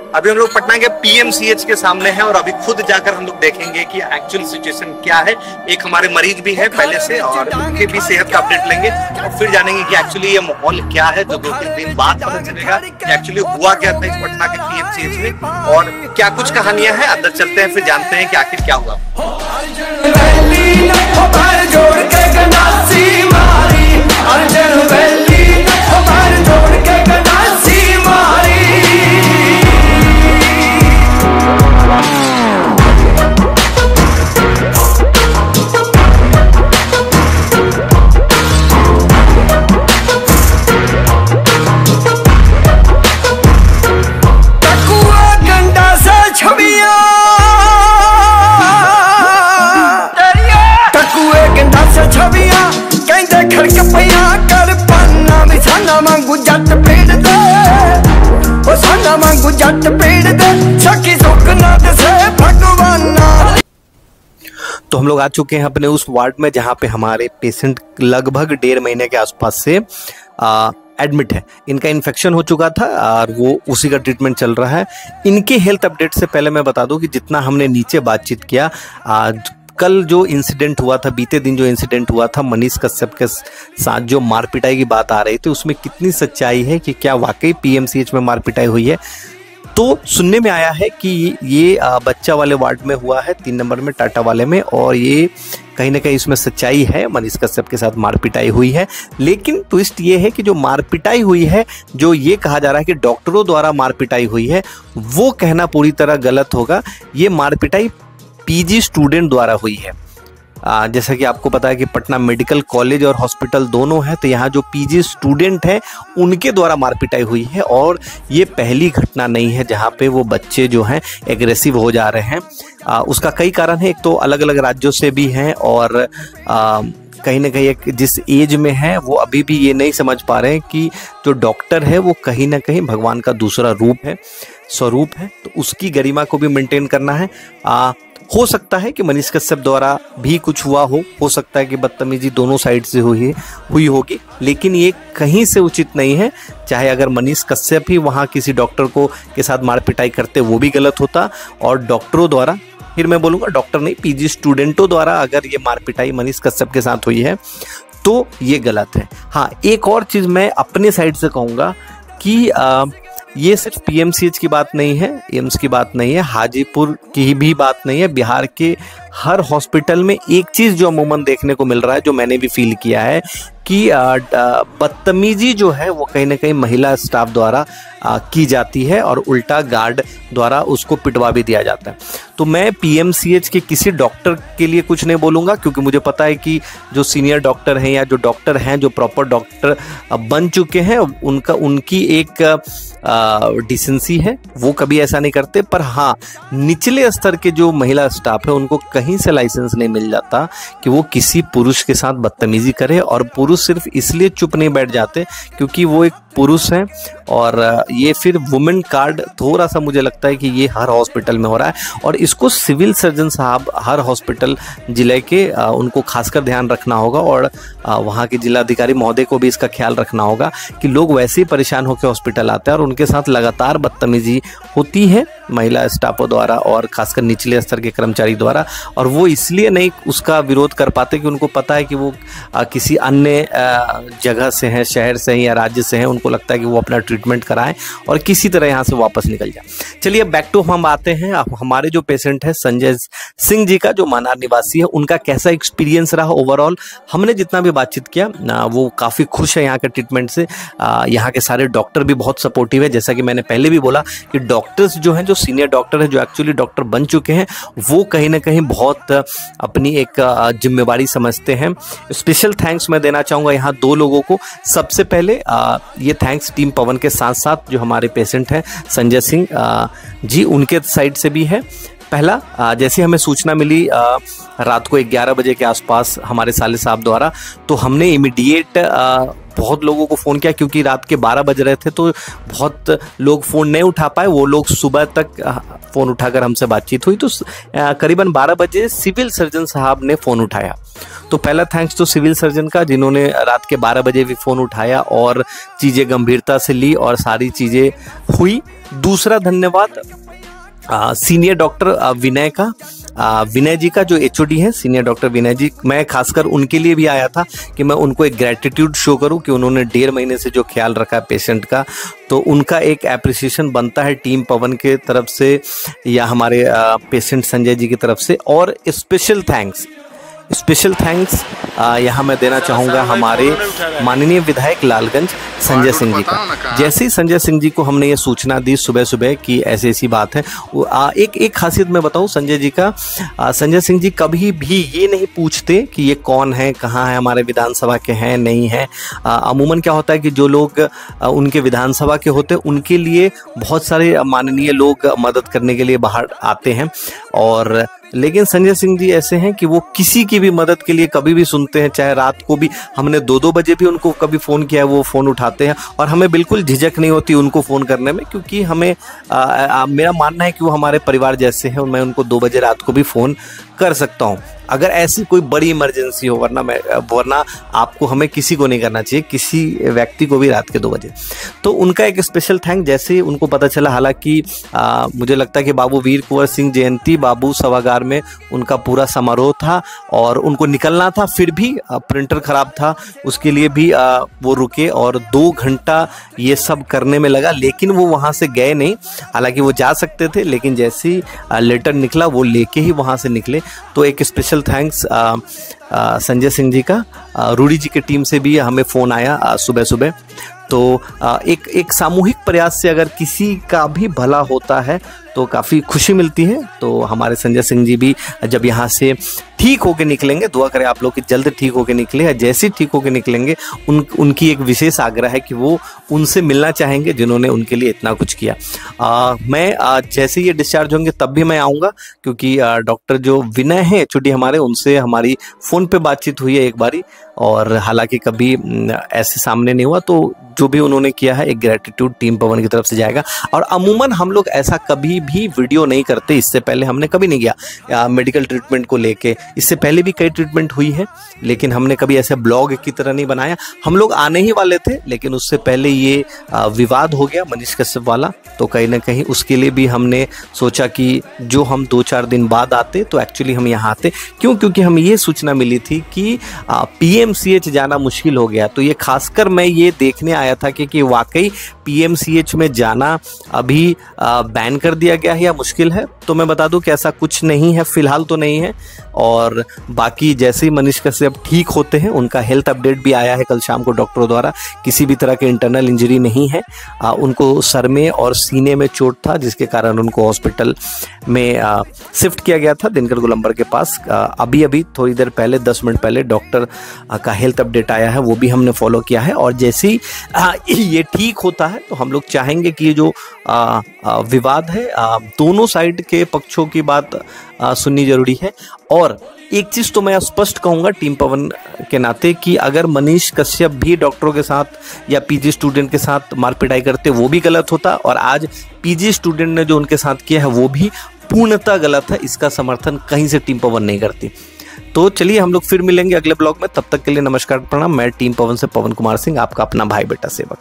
अभी हम लोग पटना के पीएमसीएच के सामने हैं और अभी खुद जाकर हम लोग देखेंगे कि एक्चुअल सिचुएशन क्या है। एक हमारे मरीज भी है पहले से और उनके भी सेहत का अपडेट लेंगे और फिर जानेंगे कि एक्चुअली ये माहौल क्या है, जो 2-3 दिन बाद पता चलेगा कि एक्चुअली हुआ क्या था इस पटना के पीएमसीएच में और क्या कुछ कहानियां हैं। अंदर चलते हैं, फिर जानते हैं कि आखिर क्या हुआ। तो हम लोग आ चुके हैं अपने उस वार्ड में जहां पे हमारे पेशेंट लगभग 1.5 महीने के आसपास से एडमिट है। इनका इन्फेक्शन हो चुका था और वो उसी का ट्रीटमेंट चल रहा है। इनके हेल्थ अपडेट से पहले मैं बता दूं कि जितना हमने नीचे बातचीत किया, कल जो इंसिडेंट हुआ था, बीते दिन जो इंसिडेंट हुआ था मनीष कश्यप के साथ जो मारपिटाई की बात आ रही थी, उसमें कितनी सच्चाई है कि क्या वाकई पीएमसीएच में मारपिटाई हुई है। तो सुनने में आया है कि ये बच्चा वाले वार्ड में हुआ है, 3 नंबर में टाटा वाले में, और ये कहीं ना कहीं इसमें सच्चाई है, मनीष कश्यप के साथ मारपिटाई हुई है। लेकिन ट्विस्ट ये है कि जो मारपिटाई हुई है, जो ये कहा जा रहा है कि डॉक्टरों द्वारा मारपिटाई हुई है, वो कहना पूरी तरह गलत होगा। ये मारपिटाई पीजी स्टूडेंट द्वारा हुई है। जैसा कि आपको पता है कि पटना मेडिकल कॉलेज और हॉस्पिटल दोनों है, तो यहाँ जो पीजी स्टूडेंट हैं उनके द्वारा मारपिटाई हुई है और ये पहली घटना नहीं है जहाँ पे वो बच्चे जो हैं एग्रेसिव हो जा रहे हैं। उसका कई कारण है, एक तो अलग अलग राज्यों से भी हैं और कहीं ना कहीं एक जिस एज में है वो अभी भी ये नहीं समझ पा रहे हैं कि जो डॉक्टर है वो कहीं ना कहीं भगवान का दूसरा रूप है, स्वरूप है, तो उसकी गरिमा को भी मेंटेन करना है। हो सकता है कि मनीष कश्यप द्वारा भी कुछ हुआ हो सकता है कि बदतमीजी दोनों साइड से हुई होगी, लेकिन ये कहीं से उचित नहीं है। चाहे अगर मनीष कश्यप ही वहाँ किसी डॉक्टर को के साथ मारपिटाई करते, वो भी गलत होता, और डॉक्टरों द्वारा, फिर मैं बोलूँगा डॉक्टर नहीं, पीजी स्टूडेंटों द्वारा अगर ये मारपिटाई मनीष कश्यप के साथ हुई है तो ये गलत है। हाँ, एक और चीज़ मैं अपने साइड से कहूँगा कि ये सिर्फ पीएमसीएच की बात नहीं है, एम्स की बात नहीं है, हाजीपुर की भी बात नहीं है। बिहार के हर हॉस्पिटल में एक चीज़ जो अमूमन देखने को मिल रहा है, जो मैंने भी फील किया है, कि बदतमीजी जो है वो कहीं ना कहीं महिला स्टाफ द्वारा की जाती है और उल्टा गार्ड द्वारा उसको पिटवा भी दिया जाता है। तो मैं पीएमसीएच के किसी डॉक्टर के लिए कुछ नहीं बोलूँगा, क्योंकि मुझे पता है कि जो सीनियर डॉक्टर हैं या जो डॉक्टर हैं जो प्रॉपर डॉक्टर बन चुके हैं, उनकी एक डिसेंसी है, वो कभी ऐसा नहीं करते। पर हाँ, निचले स्तर के जो महिला स्टाफ है उनको कहीं से लाइसेंस नहीं मिल जाता कि वो किसी पुरुष के साथ बदतमीजी करे, और पुरुष सिर्फ इसलिए चुप नहीं बैठ जाते क्योंकि वो एक पुरुष हैं। और ये फिर वुमेन कार्ड थोड़ा सा मुझे लगता है कि ये हर हॉस्पिटल में हो रहा है, और इसको सिविल सर्जन साहब हर हॉस्पिटल जिले के उनको खासकर ध्यान रखना होगा, और वहाँ के जिलाधिकारी महोदय को भी इसका ख्याल रखना होगा कि लोग वैसे ही परेशान होकर हॉस्पिटल आते हैं और उनके साथ लगातार बदतमीजी होती है महिला स्टाफों द्वारा और खासकर निचले स्तर के कर्मचारी द्वारा, और वो इसलिए नहीं उसका विरोध कर पाते कि उनको पता है कि वो किसी अन्य जगह से हैं, शहर से हैं या राज्य से हैं, उनको लगता है कि वो अपना ट्रीटमेंट कराएं और किसी तरह यहाँ से वापस निकल जाए। चलिए बैक टू हम आते हैं। हमारे जो पेशेंट है संजय सिंह जी का, जो मानार निवासी है, उनका कैसा एक्सपीरियंस रहा ओवरऑल। हमने जितना भी बातचीत किया वो काफ़ी खुश है यहाँ के ट्रीटमेंट से। यहाँ के सारे डॉक्टर भी बहुत सपोर्टिव है। जैसा कि मैंने पहले भी बोला कि डॉक्टर्स जो हैं, जो सीनियर डॉक्टर हैं, जो एक्चुअली डॉक्टर बन चुके हैं, वो कहीं ना कहीं बहुत अपनी एक जिम्मेवारी समझते हैं। स्पेशल थैंक्स मैं देना चाहूँगा यहाँ 2 लोगों को। सबसे पहले ये थैंक्स टीम पवन के साथ साथ जो हमारे पेशेंट हैं संजय सिंह जी, उनके साइड से भी है। पहला, जैसे हमें सूचना मिली रात को 11 बजे के आसपास हमारे साले साहब द्वारा, तो हमने इमीडिएट बहुत लोगों को फ़ोन किया, क्योंकि रात के 12 बज रहे थे तो बहुत लोग फ़ोन नहीं उठा पाए। वो लोग सुबह तक फ़ोन उठाकर हमसे बातचीत हुई, तो करीबन 12 बजे सिविल सर्जन साहब ने फ़ोन उठाया। तो पहला थैंक्स तो सिविल सर्जन का, जिन्होंने रात के 12 बजे भी फ़ोन उठाया और चीज़ें गंभीरता से ली और सारी चीज़ें हुई। दूसरा धन्यवाद सीनियर डॉक्टर विनय का, विनय जी का, जो एचओडी है सीनियर डॉक्टर विनय जी। मैं खासकर उनके लिए भी आया था कि मैं उनको एक ग्रेटिट्यूड शो करूं कि उन्होंने 1.5 महीने से जो ख्याल रखा है पेशेंट का, तो उनका एक एप्रिसिएशन बनता है टीम पवन के तरफ से या हमारे पेशेंट संजय जी की तरफ से। और स्पेशल थैंक्स यहाँ मैं देना चाहूँगा हमारे माननीय विधायक लालगंज संजय सिंह जी का। जैसे ही संजय सिंह जी को हमने ये सूचना दी सुबह सुबह कि ऐसी ऐसी बात है, एक खासियत मैं बताऊँ संजय जी का, संजय सिंह जी कभी भी ये नहीं पूछते कि ये कौन है, कहाँ है, हमारे विधानसभा के हैं नहीं है। अमूमन क्या होता है कि जो लोग उनके विधानसभा के होते हैं उनके लिए बहुत सारे माननीय लोग मदद करने के लिए बाहर आते हैं, और लेकिन संजय सिंह जी ऐसे हैं कि वो किसी की भी मदद के लिए कभी भी सुनते हैं, चाहे रात को भी हमने 2-2 बजे भी उनको कभी फ़ोन किया है वो फ़ोन उठाते हैं, और हमें बिल्कुल झिझक नहीं होती उनको फ़ोन करने में, क्योंकि हमें मेरा मानना है कि वो हमारे परिवार जैसे हैं और मैं उनको 2 बजे रात को भी फ़ोन कर सकता हूँ अगर ऐसी कोई बड़ी इमरजेंसी हो, वरना आपको हमें किसी को नहीं करना चाहिए, किसी व्यक्ति को भी रात के 2 बजे। तो उनका एक स्पेशल थैंक, जैसे उनको पता चला, हालांकि मुझे लगता है कि बाबू वीर कुंवर सिंह जयंती बाबू सभागार में उनका पूरा समारोह था और उनको निकलना था, फिर भी प्रिंटर ख़राब था, उसके लिए भी वो रुके और 2 घंटा ये सब करने में लगा, लेकिन वो वहाँ से गए नहीं। हालांकि वो जा सकते थे, लेकिन जैसे ही लेटर निकला वो लेके ही वहाँ से निकले। तो एक स्पेशल थैंक्स संजय सिंह जी का। रूडी जी की टीम से भी हमें फ़ोन आया सुबह सुबह। तो एक सामूहिक प्रयास से अगर किसी का भी भला होता है तो काफ़ी खुशी मिलती है। तो हमारे संजय सिंह जी भी जब यहाँ से ठीक होके निकलेंगे, दुआ करें आप लोग कि जल्द ठीक होके निकले, या जैसे ही ठीक होके निकलेंगे उनकी एक विशेष आग्रह है कि वो उनसे मिलना चाहेंगे जिन्होंने उनके लिए इतना कुछ किया। मैं जैसे ये डिस्चार्ज होंगे तब भी मैं आऊँगा, क्योंकि डॉक्टर जो विनय हैं एचओडी हमारे, उनसे हमारी फ़ोन पे बातचीत हुई है एक बारी, और हालांकि कभी ऐसे सामने नहीं हुआ। तो जो भी उन्होंने किया है एक ग्रेटिट्यूड टीम पवन की तरफ से जाएगा। और अमूमन हम लोग ऐसा कभी भी वीडियो नहीं करते, इससे पहले हमने कभी नहीं किया मेडिकल ट्रीटमेंट को लेके। इससे पहले भी कई ट्रीटमेंट हुई है, लेकिन हमने कभी ऐसे ब्लॉग की तरह नहीं बनाया। हम लोग आने ही वाले थे, लेकिन उससे पहले ये विवाद हो गया मनीष कश्यप वाला, तो कहीं ना कहीं उसके लिए भी हमने सोचा कि जो हम 2-4 दिन बाद आते तो एक्चुअली हम यहाँ आते। क्योंकि हमें ये सूचना मिली थी कि PMCH जाना मुश्किल हो गया। तो ये खासकर मैं ये देखने आया था कि वाकई PMCH में जाना अभी बैन कर दिया गया है या मुश्किल है। तो मैं बता दूं कि ऐसा कुछ नहीं है, फिलहाल तो नहीं है। और बाकी जैसे ही मनीष कश्यप ठीक होते हैं, उनका हेल्थ अपडेट भी आया है कल शाम को डॉक्टरों द्वारा, किसी भी तरह के इंटरनल इंजरी नहीं है। उनको सर में और सीने में चोट था, जिसके कारण उनको हॉस्पिटल में शिफ्ट किया गया था दिनकर गोलंबर के पास। अभी थोड़ी देर पहले 10 मिनट पहले डॉक्टर का हेल्थ अपडेट आया है, वो भी हमने फॉलो किया है। और जैसे ही ये ठीक होता है तो हम लोग चाहेंगे कि ये जो विवाद है, दोनों साइड के पक्षों की बात सुननी जरूरी है। और एक चीज़ तो मैं स्पष्ट कहूँगा टीम पवन के नाते कि अगर मनीष कश्यप भी डॉक्टरों के साथ या PG स्टूडेंट के साथ मारपिटाई करते वो भी गलत होता, और आज PG स्टूडेंट ने जो उनके साथ किया है वो भी पूर्णतः गलत है। इसका समर्थन कहीं से टीम पवन नहीं करती। तो चलिए हम लोग फिर मिलेंगे अगले ब्लॉग में, तब तक के लिए नमस्कार प्रणाम। मैं टीम पवन से पवन कुमार सिंह, आपका अपना भाई बेटा सेवक।